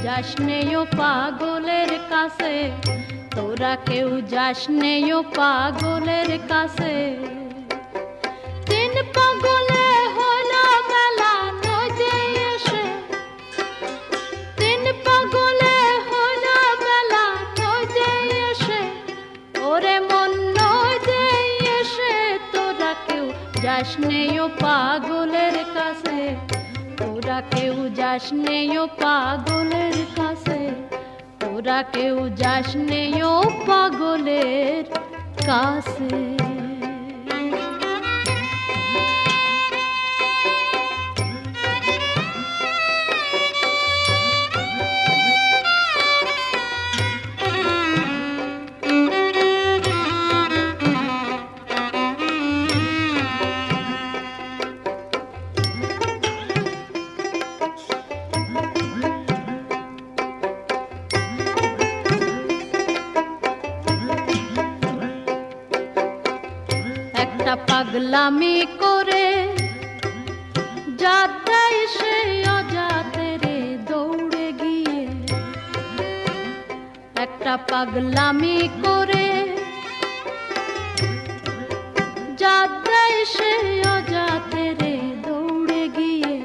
যাসনেও পাগলের কাছে, তোরা কেউ যাসনেও পাগলের কাছে। তিন পাগলে হলো মেলা নদী এসে, তিন পাগলে হলো মেলা নদী এসে, ওরে মন নদী এসে তোরা কেউ যাসনেও পাগলের কাছে, তোরা কেউ যাসনেও পাগলের কাছে, তোরা কেউ যাসনেও পাগলের কাছে। পাগলামি করে যাত্রায় সে অজাতে রে দৌড়ে গিয়ে, একটা পাগলামি করে যাত্রায় সে অজাতে রে দৌড়ে গিয়ে,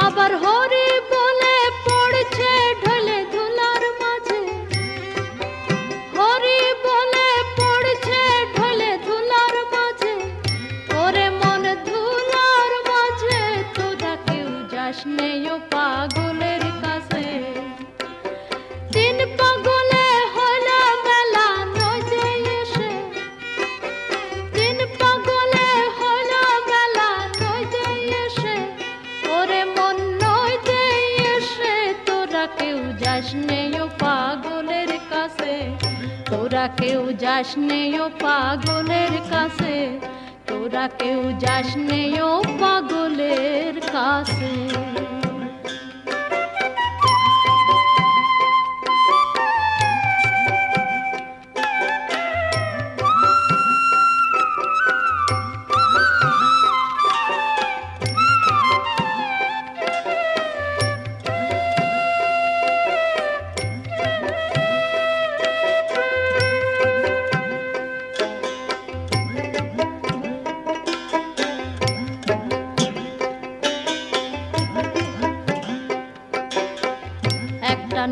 আবার হরি বলে পড়ছে ঢলে ধুলার মাঝে, হরি বলে পড়ছে ঢলে ধুলার মাঝে, ওরে মন ধুলার মাঝে তোরা কেউ যাসনেও পাগলের কাছে। তিন পাগলে হলো মেলা নদী এসে, তিন পাগলে হলো মেলা নদী এসে, ওরে মন নদী এসে তোরা কেউ যাসনেও পাগলের কাছে, তোরা কেউ যাসনেও পাগলের কাছে, তোরা কেউ যাসনেও পাগলের কাছে।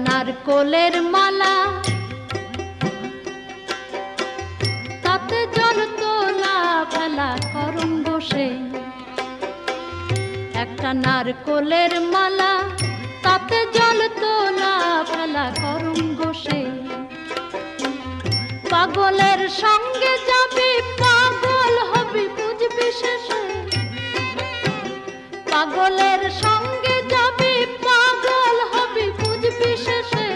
নারকোলের মালা তাতে জল তোলা ফেলা করম বসে, একটা নারকোলের মালা তাতে জল তোলা ফেলা করম বসে, পাগলের সঙ্গে যাবি পাগল হবি বুঝবি শেষে, পাগলের সঙ্গে যাবি পাগল হবি বুঝবি শেষে,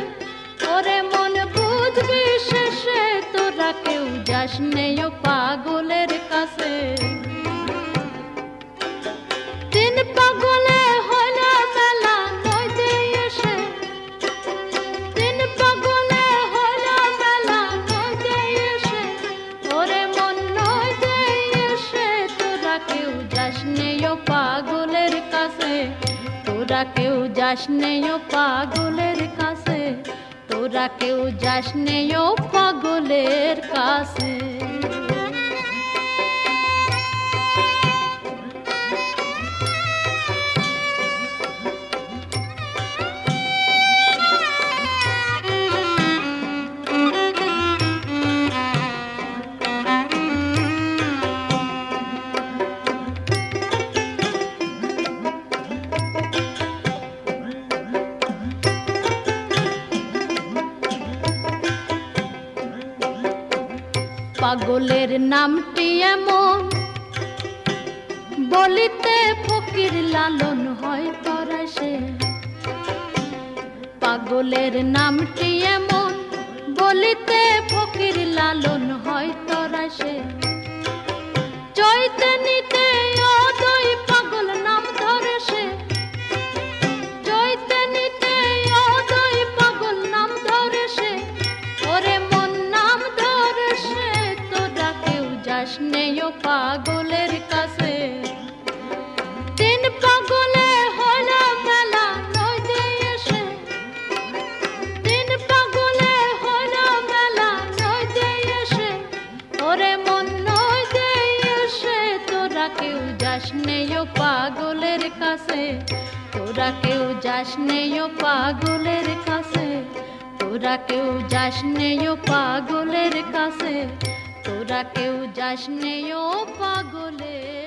ওরে মন বুঝবি শেষে তোরা কেউ যাসনেও পাগলের কাছে। তিন পাগলে হলো মেলা নদী এসে, তিন পাগলে হলো মেলা নদী এসে, ওরে মন নদী এসে তোরা কেউ যাসনেও পাগলের কাছে, তোরা কেউ যাসনেও পাগলের কাছে, তোরা কেউ যাসনেও পাগলের কাছে। পাগলের নামটি এমন, বলিতে ফকির লালন হয় তরা সে। পাগলের নামটি এমন, বলিতে ফকির লালন হয় তরা সে। চৈতন্যতে অদয় পাগল নাম ধরে সে, চৈতন্যতে অদয় পাগল নাম ধরে সে। ওরে মন নাম ধরে সে, তোরা কেউ যাস নেই ও পাগলের কাছে। তিন পাগলে হল মেলা নদী এসে, তিন পাগলে হল মেলা নদী এসে। ওরে মন নদী এসে, তোরা কেউ যাস নেই ও পাগলের কাছে। তোরা কেউ যাস নেই ও পাগলের কাছে, তোরা কেউ যাস নেই ও পাগলের কাছে, তোরা কেউ যাস নেই ও পাগলের